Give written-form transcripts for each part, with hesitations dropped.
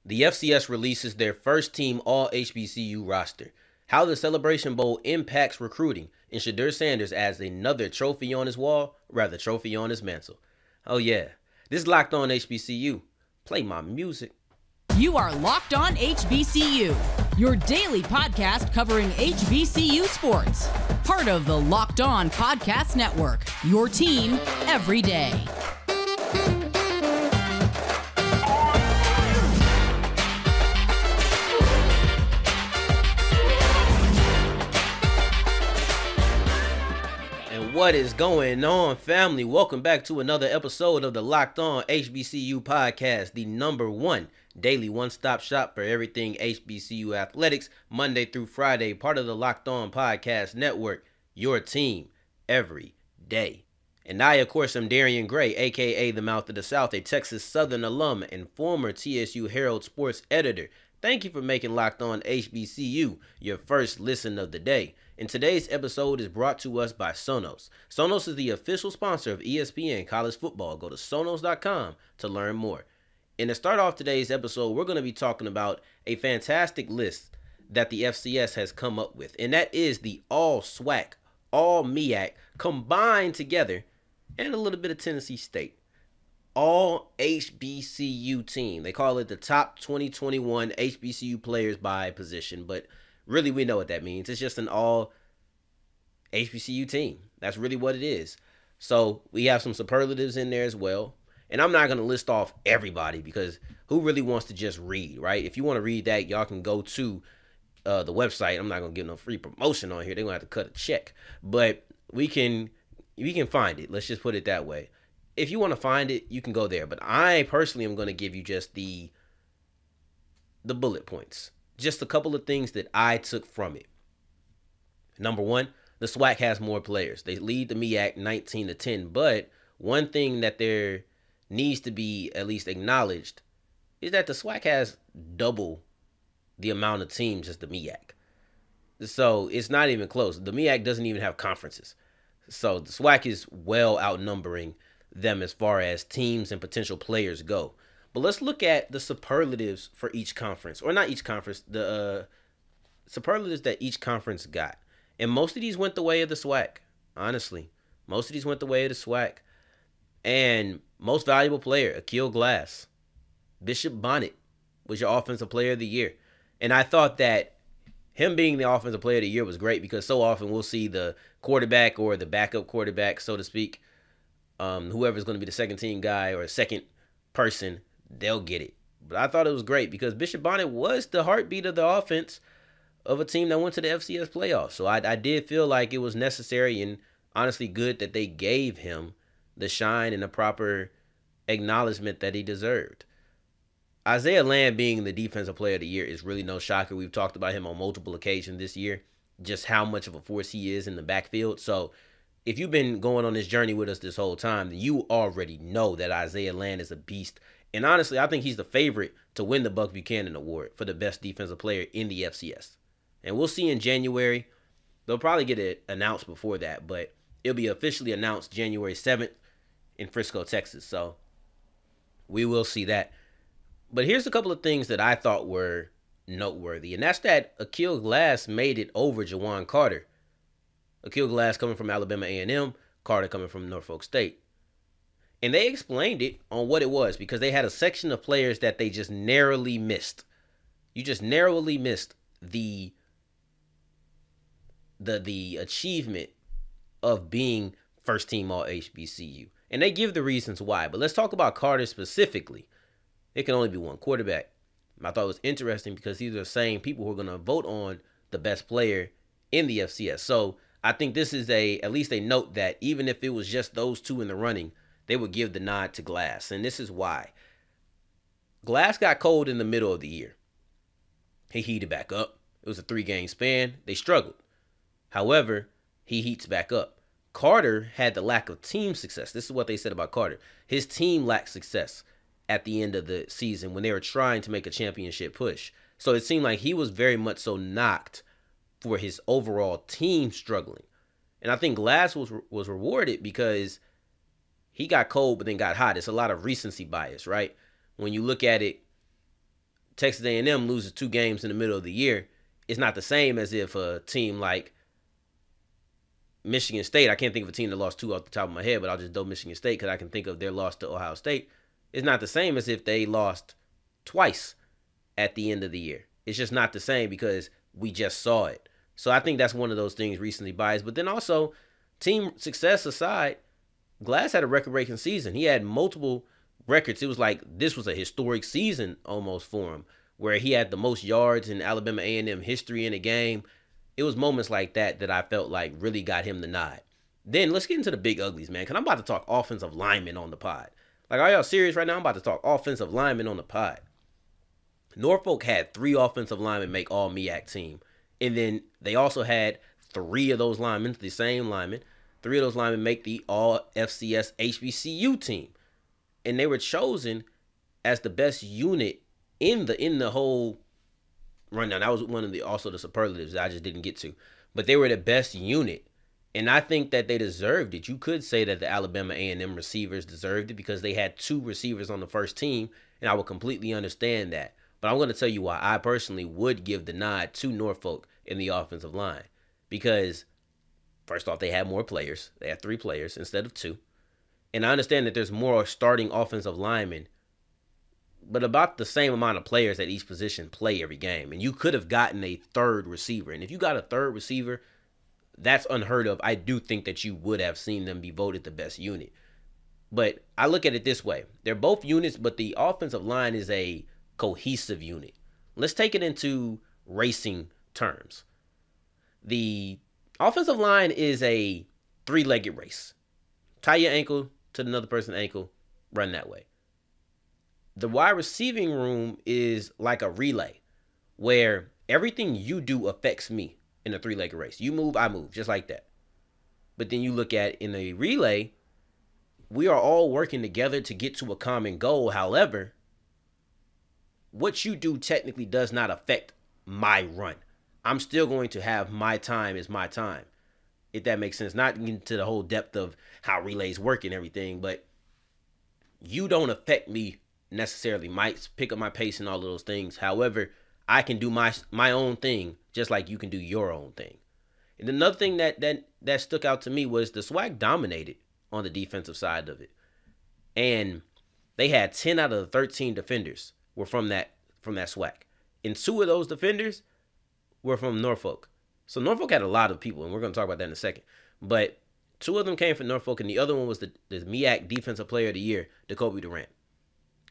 The FCS releases their first team all HBCU roster. How the Celebration Bowl impacts recruiting, and Shador Sanders adds another trophy on his wall, rather trophy on his mantle. Oh yeah, this is Locked On HBCU. Play my music. You are Locked On HBCU, your daily podcast covering HBCU sports. Part of the Locked On Podcast Network, your team every day. What is going on, family? Welcome back to another episode of the Locked On HBCU podcast, the #1 daily one-stop shop for everything HBCU athletics, Monday through Friday, part of the Locked On Podcast Network, your team every day. And I, of course, am Darian Gray, a.k.a. the Mouth of the South, a Texas Southern alum and former TSU Herald sports editor. Thank you for making Locked On HBCU your first listen of the day. And today's episode is brought to us by Sonos. Sonos is the official sponsor of ESPN College Football. Go to Sonos.com to learn more. And to start off today's episode, we're going to be talking about a fantastic list that the FCS has come up with. And that is the all SWAC, all MEAC combined together, and a little bit of Tennessee State. All HBCU team. They call it the top 2021 HBCU players by position, but really we know what that means. It's just an all HBCU team. That's really what it is. So we have some superlatives in there as well. And I'm not going to list off everybody because who really wants to just read, right? If you want to read that, y'all can go to the website. I'm not going to give no free promotion on here. They're going to have to cut a check. But we can find it. Let's just put it that way. If you want to find it, you can go there. But I personally am going to give you just the bullet points. Just a couple of things that I took from it. Number one, the SWAC has more players. They lead the MEAC 19-10. But one thing that there needs to be at least acknowledged is that the SWAC has double the amount of teams as the MEAC. So it's not even close. The MEAC doesn't even have conferences. So the SWAC is well outnumbering them as far as teams and potential players go. But let's look at the superlatives for each conference, or not each conference, the superlatives that each conference got. And most of these went the way of the SWAC, honestly. Most of these went the way of the SWAC. And most valuable player, Akil Glass. Bishop Bonnet was your offensive player of the year. And I thought that him being the offensive player of the year was great because so often we'll see the quarterback or the backup quarterback, so to speak, whoever's going to be the second team guy or second person, they'll get it. But I thought it was great because Bishop Bonnet was the heartbeat of the offense of a team that went to the FCS playoffs. So I did feel like it was necessary and honestly good that they gave him the shine and the proper acknowledgement that he deserved. Isaiah Land being the defensive player of the year is really no shocker. We've talked about him on multiple occasions this year, just how much of a force he is in the backfield. So if you've been going on this journey with us this whole time, then you already know that Isaiah Land is a beast. And honestly, I think he's the favorite to win the Buck Buchanan Award for the best defensive player in the FCS. And we'll see in January. They'll probably get it announced before that, but it'll be officially announced January 7th in Frisco, Texas. So we will see that. But here's a couple of things that I thought were noteworthy, and that's that Akil Glass made it over Jawan Carter. Akil Glass coming from Alabama A&M, Carter coming from Norfolk State. And they explained it on what it was because they had a section of players that they just narrowly missed. You just narrowly missed the achievement of being first team all HBCU. And they give the reasons why. But let's talk about Carter specifically. It can only be one quarterback. I thought it was interesting because these are the same people who are going to vote on the best player in the FCS. So I think this is at least a note that even if it was just those two in the running, they would give the nod to Glass. And this is why. Glass got cold in the middle of the year. He heated back up. It was a 3-game span. They struggled. However, he heats back up. Carter had the lack of team success. This is what they said about Carter. His team lacked success at the end of the season when they were trying to make a championship push. So it seemed like he was very much so knocked for his overall team struggling. And I think Glass was rewarded because he got cold but then got hot. It's a lot of recency bias, right? When you look at it, Texas A&M loses 2 games in the middle of the year, it's not the same as if a team like Michigan State, I can't think of a team that lost 2 off the top of my head, but I'll just do Michigan State because I can think of their loss to Ohio State. It's not the same as if they lost twice at the end of the year. It's just not the same because we just saw it. So I think that's one of those things recently biased. But then also, team success aside, Glass had a record-breaking season. He had multiple records. It was like this was a historic season almost for him, where he had the most yards in Alabama A&M history in a game. It was moments like that that I felt like really got him the nod. Then let's get into the big uglies, man, because I'm about to talk offensive linemen on the pod. Like, are y'all serious right now? I'm about to talk offensive linemen on the pod. Norfolk had 3 offensive linemen make all MEAC team. And then they also had 3 of those linemen, the same linemen, 3 of those linemen make the all FCS HBCU team. And they were chosen as the best unit in the whole rundown. That was one of the superlatives that I just didn't get to. But they were the best unit. And I think that they deserved it. You could say that the Alabama A&M receivers deserved it because they had 2 receivers on the first team, and I would completely understand that. But I'm going to tell you why I personally would give the nod to Norfolk in the offensive line. Because, first off, they had more players. They had 3 players instead of 2. And I understand that there's more starting offensive linemen, but about the same amount of players at each position play every game. And you could have gotten a 3rd receiver. And if you got a 3rd receiver, that's unheard of. I do think that you would have seen them be voted the best unit. But I look at it this way. They're both units, but the offensive line is a cohesive unit. Let's take it into racing terms. The offensive line is a 3-legged race. Tie your ankle to another person's ankle, run that way. The wide receiving room is like a relay where everything you do affects me in a 3-legged race. You move, I move, just like that. But then you look at in a relay, we are all working together to get to a common goal. However, what you do technically does not affect my run. I'm still going to have my time is my time, if that makes sense. Not into the whole depth of how relays work and everything, but you don't affect me necessarily. Might pick up my pace and all of those things. However, I can do my own thing just like you can do your own thing. And another thing that stuck out to me was the SWAC dominated on the defensive side of it. And they had 10 out of the 13 defenders were from that SWAC. And 2 of those defenders were from Norfolk. So Norfolk had a lot of people, and we're going to talk about that in a second. But 2 of them came from Norfolk, and the other one was the MEAC Defensive Player of the Year, Jacoby Durant.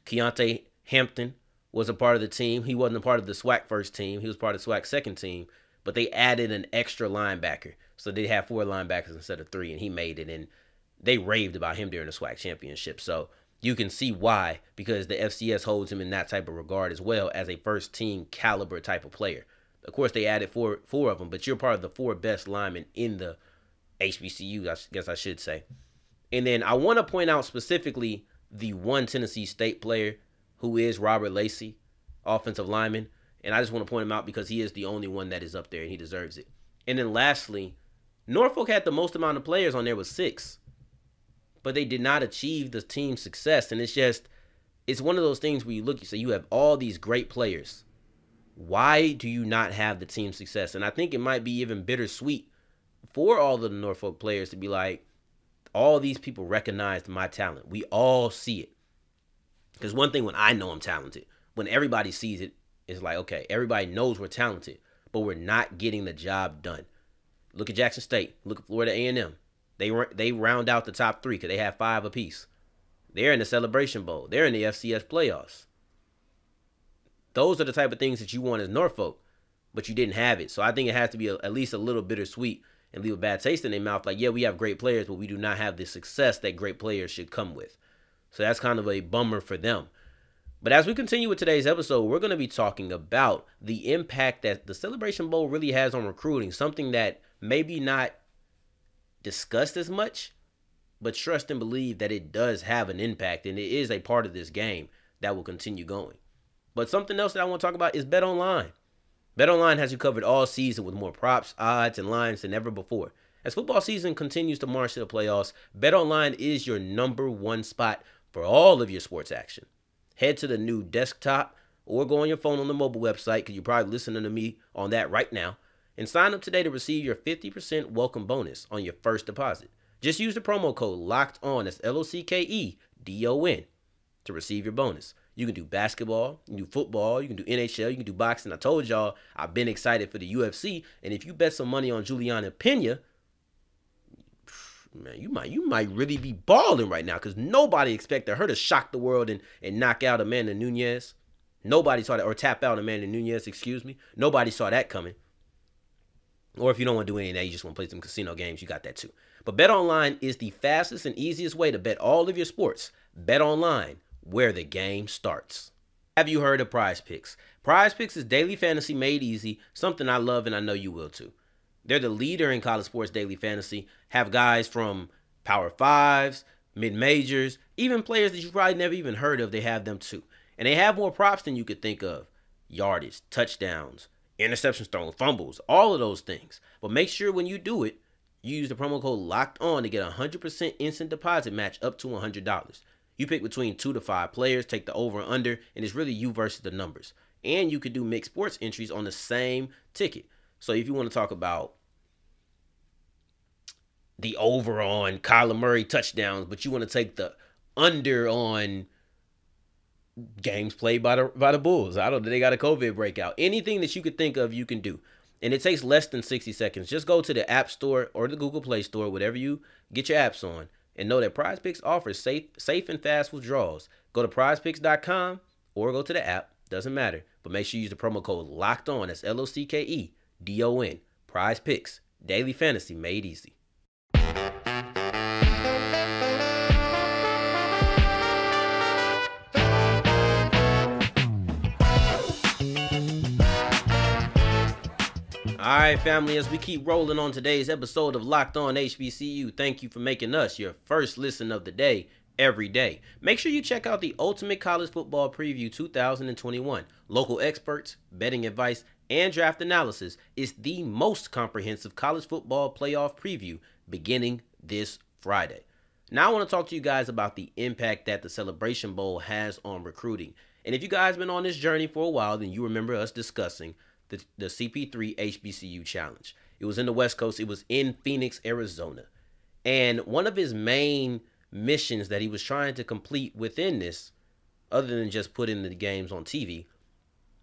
Keontae Hampton was a part of the team. He wasn't a part of the SWAC first team. He was part of the SWAC second team. But they added an extra linebacker. So they had 4 linebackers instead of 3, and he made it. And they raved about him during the SWAC championship. So you can see why, because the FCS holds him in that type of regard as well as a first team caliber type of player. Of course, they added four of them, but you're part of the 4 best linemen in the HBCU, I guess I should say. And then I want to point out specifically the one Tennessee State player who is Robert Lacy, offensive lineman. And I just want to point him out because he is the only one that is up there and he deserves it. And then lastly, Norfolk had the most amount of players on there with 6. But they did not achieve the team success. And it's one of those things where you say you have all these great players. Why do you not have the team success? And I think it might be even bittersweet for all of the Norfolk players to be like, all these people recognized my talent. We all see it. Because one thing when I know I'm talented, when everybody sees it, it's like, okay, everybody knows we're talented, but we're not getting the job done. Look at Jackson State. Look at Florida A&M. They round out the top 3 because they have 5 apiece. They're in the Celebration Bowl. They're in the FCS playoffs. Those are the type of things that you want as Norfolk, but you didn't have it. So I think it has to be at least a little bittersweet and leave a bad taste in their mouth. Like, yeah, we have great players, but we do not have the success that great players should come with. So that's kind of a bummer for them. But as we continue with today's episode, we're going to be talking about the impact that the Celebration Bowl really has on recruiting, something that maybe not discussed as much, but trust and believe that it does have an impact, and it is a part of this game that will continue going. But something else that I want to talk about is BetOnline. BetOnline has you covered all season with more props, odds, and lines than ever before. As football season continues to march to the playoffs, BetOnline is your #1 spot for all of your sports action. Head to the new desktop or go on your phone on the mobile website, because you're probably listening to me on that right now, and sign up today to receive your 50% welcome bonus on your first deposit. Just use the promo code LOCKEDON, that's LOCKEDON, to receive your bonus. You can do basketball, you can do football, you can do NHL, you can do boxing. I told y'all I've been excited for the UFC, and if you bet some money on Juliana Pena, man, you might really be balling right now, because nobody expected her to shock the world and knock out Amanda Nunes. Nobody saw that, or tap out Amanda Nunes, excuse me. Nobody saw that coming. Or if you don't want to do any of that, you just want to play some casino games, you got that too. But BetOnline is the fastest and easiest way to bet all of your sports. BetOnline, where the game starts. Have you heard of Prize Picks? Prize Picks is daily fantasy made easy, something I love and I know you will too. They're the leader in college sports daily fantasy, have guys from Power Fives, mid-majors, even players that you probably never even heard of, they have them too. And they have more props than you could think of. Yardage, touchdowns, interceptions thrown, fumbles, all of those things. But make sure when you do it, you use the promo code LOCKEDON to get a 100% instant deposit match up to $100. You pick between 2 to 5 players, take the over and under, and it's really you versus the numbers. And you could do mixed sports entries on the same ticket. So if you want to talk about the over on Kyler Murray touchdowns, but you want to take the under on games played by the Bulls, I don't know, they got a COVID breakout. Anything that you could think of, you can do. And it takes less than 60 seconds. Just go to the App Store or the Google Play Store, whatever you get your apps on, and know that Prize Picks offers safe and fast withdrawals. Go to prizepicks.com or go to the app. Doesn't matter. But make sure you use the promo code LOCKEDON. That's LOCKEDON. Prize Picks. Daily fantasy made easy. All right, family, as we keep rolling on today's episode of Locked On HBCU, thank you for making us your first listen of the day every day. Make sure you check out the Ultimate College Football Preview 2021. Local experts, betting advice, and draft analysis is the most comprehensive college football playoff preview beginning this Friday. Now I want to talk to you guys about the impact that the Celebration Bowl has on recruiting. And if you guys been on this journey for a while, then you remember us discussing the CP3 HBCU Challenge. It was in the West Coast. It was in Phoenix, Arizona. And one of his main missions that he was trying to complete within this, other than just putting the games on TV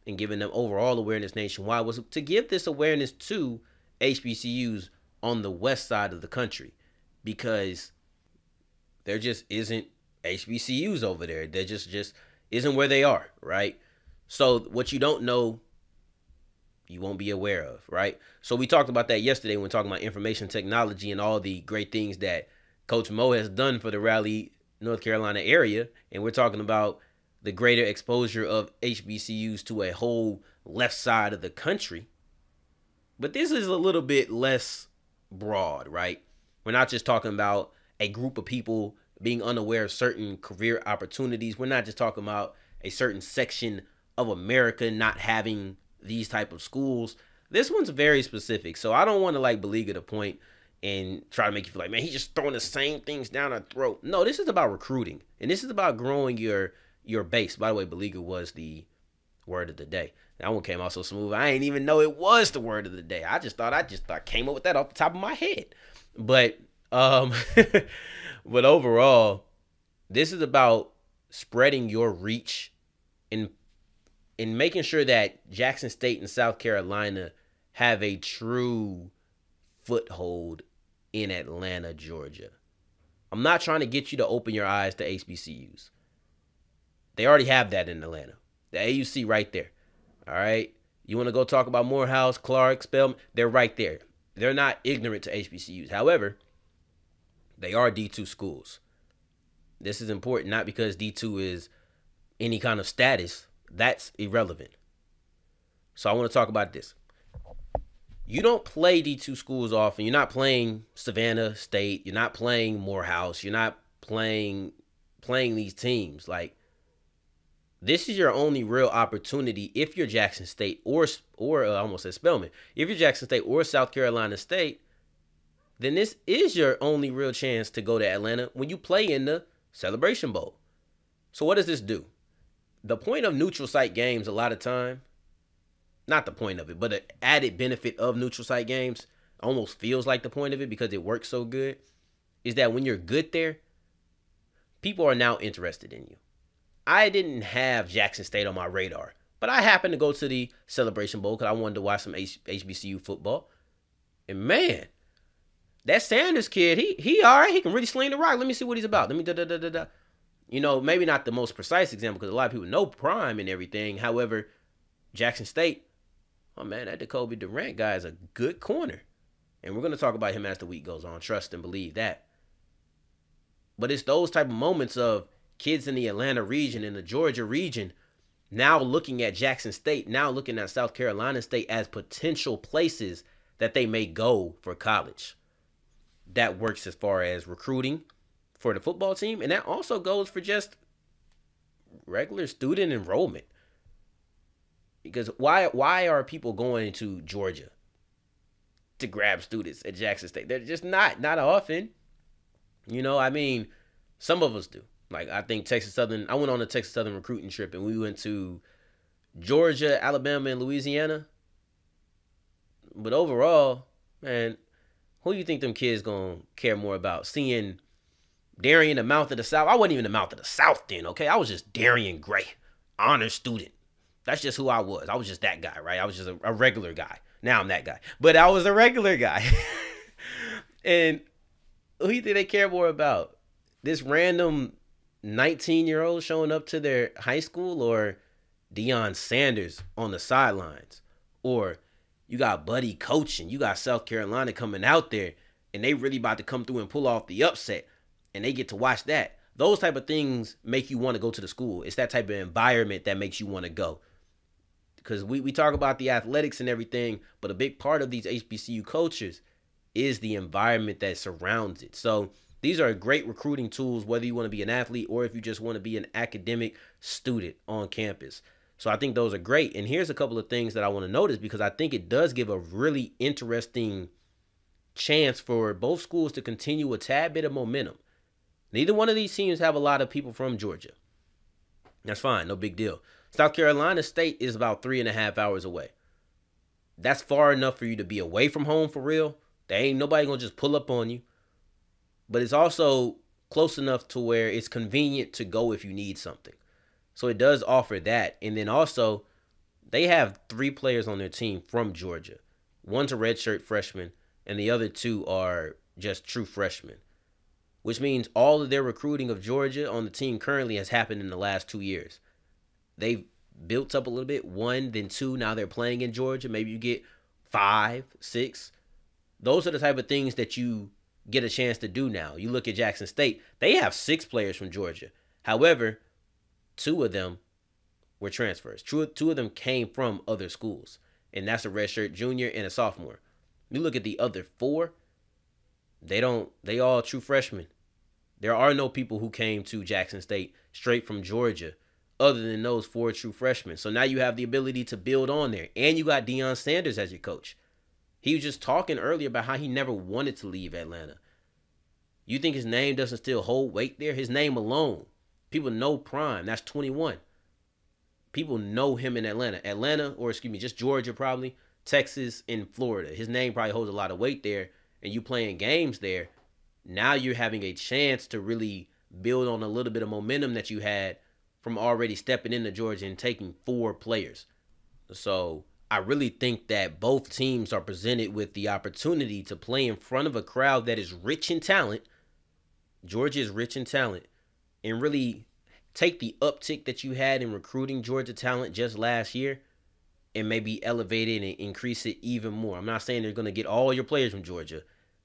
and giving them overall awareness nationwide, was to give this awareness to HBCUs on the west side of the country, because there just isn't HBCUs over there. There just isn't where they are, right? So what you don't know, you won't be aware of, right? So we talked about that yesterday when we talking about information technology and all the great things that Coach Mo has done for the Raleigh, North Carolina area. And we're talking about the greater exposure of HBCUs to a whole left side of the country. But this is a little bit less broad, right? We're not just talking about a group of people being unaware of certain career opportunities. We're not just talking about a certain section of America not having these type of schools. This one's very specific. So I don't want to like beleaguer the point and try to make you feel like, man, he's just throwing the same things down our throat. No, this is about recruiting. And this is about growing your base. By the way, beleaguer was the word of the day. That one came out so smooth. I didn't even know it was the word of the day. I just thought came up with that off the top of my head. But but overall, this is about spreading your reach in making sure that Jackson State and South Carolina have a true foothold in Atlanta, Georgia. I'm not trying to get you to open your eyes to HBCUs. They already have that in Atlanta. The AUC right there. All right? You want to go talk about Morehouse, Clark, Spelman? They're right there. They're not ignorant to HBCUs. However, they are D2 schools. This is important, not because D2 is any kind of status. That's irrelevant. So I want to talk about this. You don't play D2 schools often. You're not playing Savannah State. You're not playing Morehouse. You're not playing these teams. Like, this is your only real opportunity if you're Jackson State or I almost said Spelman. If you're Jackson State or South Carolina State, then this is your only real chance to go to Atlanta when you play in the Celebration Bowl. So what does this do? the point of neutral site games a lot of time, not the point of it, but the added benefit of neutral site games almost feels like the point of it because it works so good, is that when you're good there, people are now interested in you. I didn't have Jackson State on my radar, but I happened to go to the Celebration Bowl because I wanted to watch some HBCU football. And man, that Sanders kid, he all right. He can really sling the rock. Let me see what he's about. Let me da. You know, maybe not the most precise example because a lot of people know Prime and everything. However, Jackson State, oh man, that Jacoby Durant guy is a good corner. And we're going to talk about him as the week goes on. Trust and believe that. But it's those type of moments of kids in the Atlanta region, in the Georgia region, now looking at Jackson State, now looking at South Carolina State as potential places that they may go for college. That works as far as recruiting for the football team, and that also goes for just regular student enrollment. Because why are people going to Georgia to grab students at Jackson State? They're just not often. You know, I mean, some of us do. Like, I think Texas Southern, I went on a Texas Southern recruiting trip, and we went to Georgia, Alabama, and Louisiana. But overall, man, who do you think them kids going to care more about? Seeing Darian, the Mouth of the South? I wasn't even the Mouth of the South then, okay? I was just Darian Gray, honor student. That's just who I was. I was just that guy, right? I was just a regular guy. Now I'm that guy. But I was a regular guy. And who do you think they care more about? This random 19-year-old showing up to their high school, or Deion Sanders on the sidelines? Or you got Buddy coaching, you got South Carolina coming out there, and they really about to come through and pull off the upset, and they get to watch that. Those type of things make you want to go to the school. It's that type of environment that makes you want to go. Because we talk about the athletics and everything, but a big part of these HBCU cultures is the environment that surrounds it. So these are great recruiting tools, whether you want to be an athlete or if you just want to be an academic student on campus. So I think those are great. And here's a couple of things that I want to notice, because I think it does give a really interesting chance for both schools to continue a tad bit of momentum. Neither one of these teams have a lot of people from Georgia. That's fine. No big deal. South Carolina State is about 3.5 hours away. That's far enough for you to be away from home for real. There ain't nobody going to just pull up on you. But it's also close enough to where it's convenient to go if you need something. So it does offer that. And then also, they have 3 players on their team from Georgia. One's a redshirt freshman, and the other 2 are just true freshmen. Which means all of their recruiting of Georgia on the team currently has happened in the last 2 years. They've built up a little bit, 1, then 2. Now they're playing in Georgia. Maybe you get 5, 6. Those are the type of things that you get a chance to do now. You look at Jackson State. They have 6 players from Georgia. However, 2 of them were transfers. 2 of them came from other schools. And that's a redshirt junior and a sophomore. You look at the other 4, they all true freshmen. There are no people who came to Jackson State straight from Georgia other than those 4 true freshmen. So now you have the ability to build on there. And you got Deion Sanders as your coach. He was just talking earlier about how he never wanted to leave Atlanta. You think his name doesn't still hold weight there? His name alone. People know Prime. That's 21. People know him in Atlanta. Just Georgia probably. Texas and Florida. His name probably holds a lot of weight there. And you playing games there. Now you're having a chance to really build on a little bit of momentum that you had from already stepping into Georgia and taking 4 players. So I really think that both teams are presented with the opportunity to play in front of a crowd that is rich in talent. Georgia is rich in talent. And really take the uptick that you had in recruiting Georgia talent just last year and maybe elevate it and increase it even more. I'm not saying they're going to get all your players from Georgia,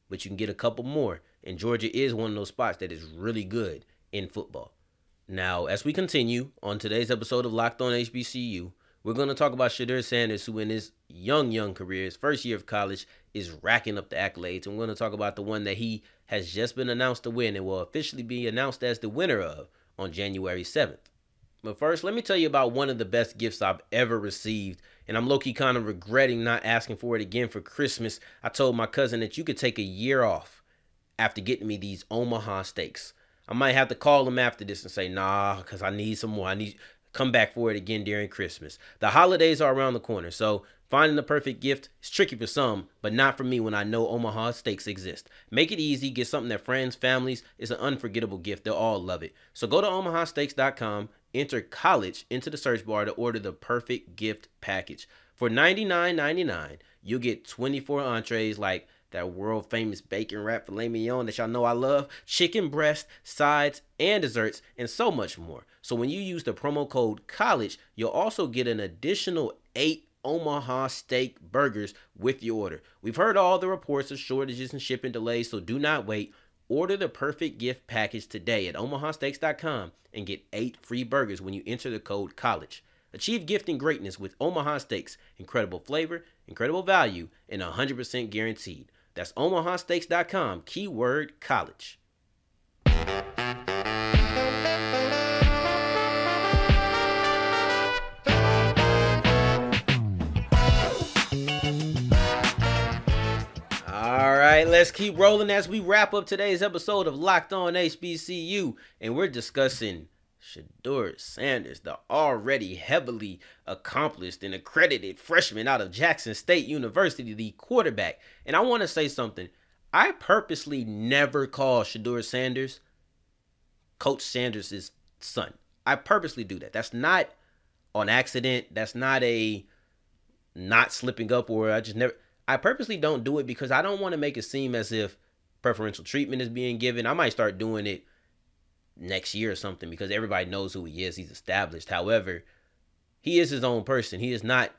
but you can get a couple more. And Georgia is one of those spots that is really good in football. Now, as we continue on today's episode of Locked On HBCU, we're going to talk about Shador Sanders, who in his young career, his first year of college, is racking up the accolades. And we're going to talk about the one that he has just been announced to win and will officially be announced as the winner of on January 7th. But first, let me tell you about one of the best gifts I've ever received. And I'm low-key kind of regretting not asking for it again for Christmas. I told my cousin that you could take a year off after getting me these Omaha steaks. I might have to call him after this and say, nah, because I need some more. come back for it again during Christmas. The holidays are around the corner, so finding the perfect gift is tricky for some, but not for me when I know Omaha Steaks exist. Make it easy. Get something that friends, families, is an unforgettable gift. They'll all love it. So go to omahasteaks.com, enter college into the search bar to order the perfect gift package. For $99.99, you'll get 24 entrees like that world famous bacon wrap filet mignon that y'all know I love, chicken breast, sides, and desserts, and so much more. So when you use the promo code COLLEGE, you'll also get an additional 8 Omaha Steak burgers with your order. We've heard all the reports of shortages and shipping delays, so do not wait. Order the perfect gift package today at omahasteaks.com and get 8 free burgers when you enter the code COLLEGE. Achieve gifting greatness with Omaha Steaks. Incredible flavor, incredible value, and 100% guaranteed. That's omahasteaks.com, keyword college. All right, let's keep rolling as we wrap up today's episode of Locked On HBCU, and we're discussing Shador Sanders, the already heavily accomplished and accredited freshman out of Jackson State University, the quarterback. And I want to say something. I purposely never call Shador Sanders Coach Sanders' son. I purposely do that. That's not on accident. That's not a not slipping up, or I purposely don't do it because I don't want to make it seem as if preferential treatment is being given. I might start doing it next year or something because everybody knows who he is. He's established. However, he is his own person. He is not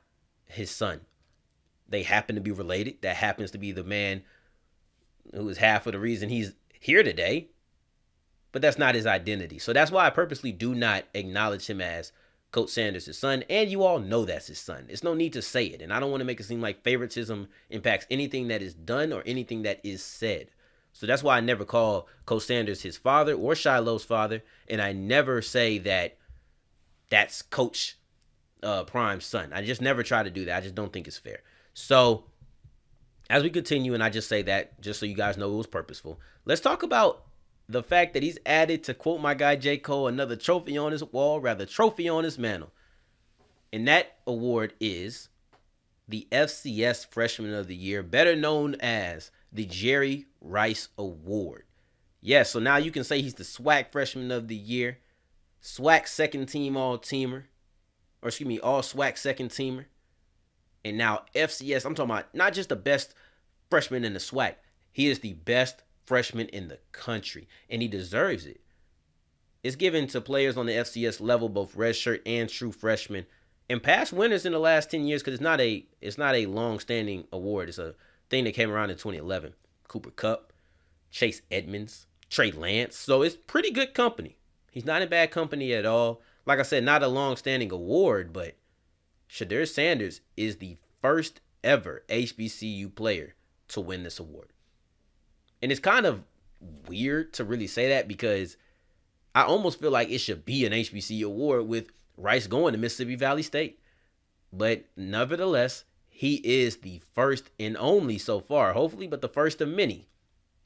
his son. They happen to be related. That happens to be the man who is half of the reason he's here today. But that's not his identity. So that's why I purposely do not acknowledge him as Coach Sanders' son. And you all know that's his son. There's no need to say it. And I don't want to make it seem like favoritism impacts anything that is done or anything that is said. So that's why I never call Coach Sanders his father or Shiloh's father. And I never say that that's Coach Prime's son. I just never try to do that. I just don't think it's fair. So as we continue, and I just say that just so you guys know it was purposeful, let's talk about the fact that he's added, to quote my guy J. Cole, another trophy on his wall, rather trophy on his mantle. And that award is the FCS Freshman of the Year, better known as the Jerry Rice Award. Yes, so now you can say he's the SWAC Freshman of the Year, SWAC second team all-teamer, or excuse me, all SWAC second teamer. And now FCS, I'm talking about not just the best freshman in the SWAC. He is the best freshman in the country, and he deserves it. It's given to players on the FCS level, both redshirt and true freshmen, and past winners in the last 10 years, because it's not a long-standing award. It's a thing that came around in 2011. Cooper Kupp, Chase Edmonds, Trey Lance. So it's pretty good company. He's not in bad company at all. Like I said, not a long-standing award, but Shador Sanders is the first ever HBCU player to win this award. And it's kind of weird to really say that because I almost feel like it should be an HBCU award with Rice going to Mississippi Valley State. But nevertheless, he is the first and only so far, hopefully, but the first of many.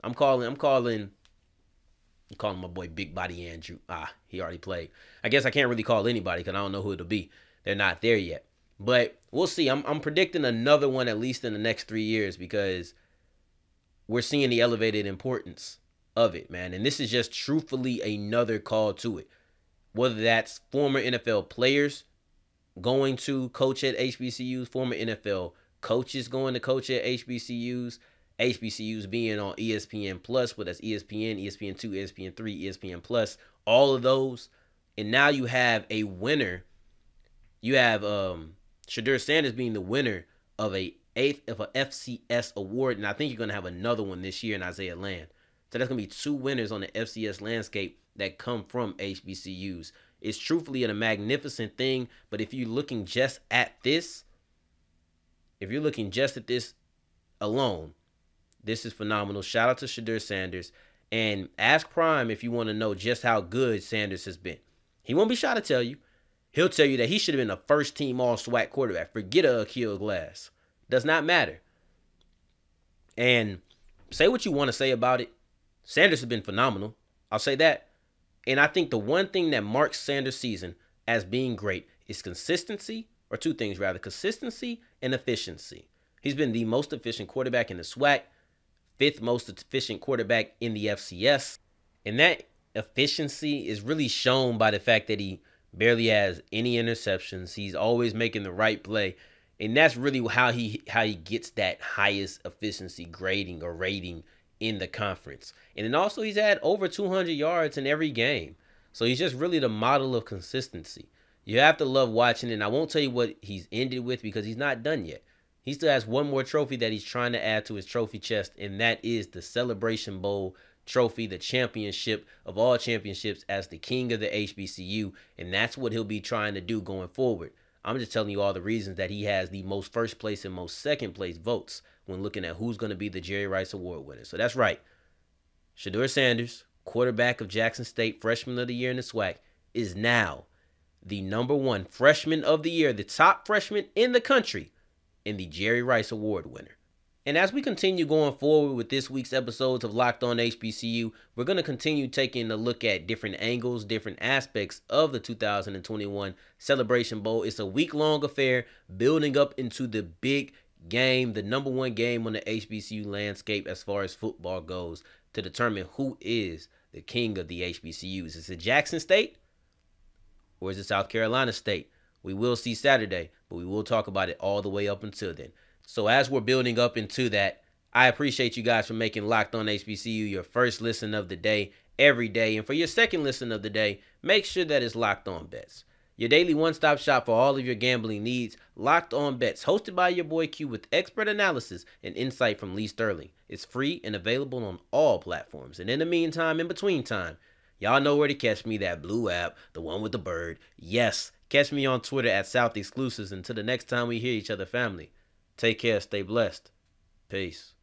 I'm calling my boy Big Body Andrew. He already played. I guess I can't really call anybody because I don't know who it'll be. They're not there yet. But we'll see. I'm predicting another one at least in the next 3 years because we're seeing the elevated importance of it, man. And this is just truthfully another call to it. Whether that's former NFL players going to coach at HBCUs, former NFL coaches going to coach at HBCUs, HBCUs being on ESPN Plus, whether that's ESPN, ESPN2, ESPN3, ESPN Plus, all of those. And now you have a winner. You have Shador Sanders being the winner of a FCS award, and I think you're going to have another one this year in Isaiah Land. So that's going to be 2 winners on the FCS landscape that come from HBCUs. It's truthfully a magnificent thing, but if you're looking just at this, alone, this is phenomenal. Shout out to Shador Sanders, and ask Prime if you want to know just how good Sanders has been. He won't be shy to tell you. He'll tell you that he should have been a first-team all-SWAC quarterback. Forget a Akil Glass. Does not matter. And say what you want to say about it. Sanders has been phenomenal. I'll say that. And I think the one thing that marks Sanders' season, as being great is consistency, or two things rather, consistency and efficiency. He's been the most efficient quarterback in the SWAC, fifth most efficient quarterback in the FCS. And that efficiency is really shown by the fact that he barely has any interceptions. He's always making the right play. And that's really how he gets that highest efficiency grading or rating in the conference. And then also he's had over 200 yards in every game. So he's just really the model of consistency. You have to love watching it. And I won't tell you what he's ended with because he's not done yet. He still has one more trophy that he's trying to add to his trophy chest, and that is the Celebration Bowl trophy, the championship of all championships as the king of the HBCU, and that's what he'll be trying to do going forward. I'm just telling you all the reasons that he has the most first place and most second place votes when looking at who's going to be the Jerry Rice Award winner. So that's right. Shador Sanders, quarterback of Jackson State, freshman of the year in the SWAC, is now the #1 freshman of the year, the top freshman in the country, and the Jerry Rice Award winner. And as we continue going forward with this week's episodes of Locked On HBCU, we're going to continue taking a look at different angles, different aspects of the 2021 Celebration Bowl. It's a week-long affair building up into the big game, the #1 game on the HBCU landscape as far as football goes, to determine who is the king of the HBCUs. Is it Jackson State or is it South Carolina State? We will see Saturday, but we will talk about it all the way up until then. So as we're building up into that, I appreciate you guys for making Locked On HBCU your first listen of the day every day. And for your second listen of the day, make sure that it's Locked On Bets, your daily one-stop shop for all of your gambling needs. Locked On Bets, hosted by your boy Q with expert analysis and insight from Lee Sterling. It's free and available on all platforms. And in the meantime, in between time, y'all know where to catch me, that blue app, the one with the bird. Yes, catch me on Twitter at South Exclusives. Until the next time we hear each other, family, take care, stay blessed. Peace.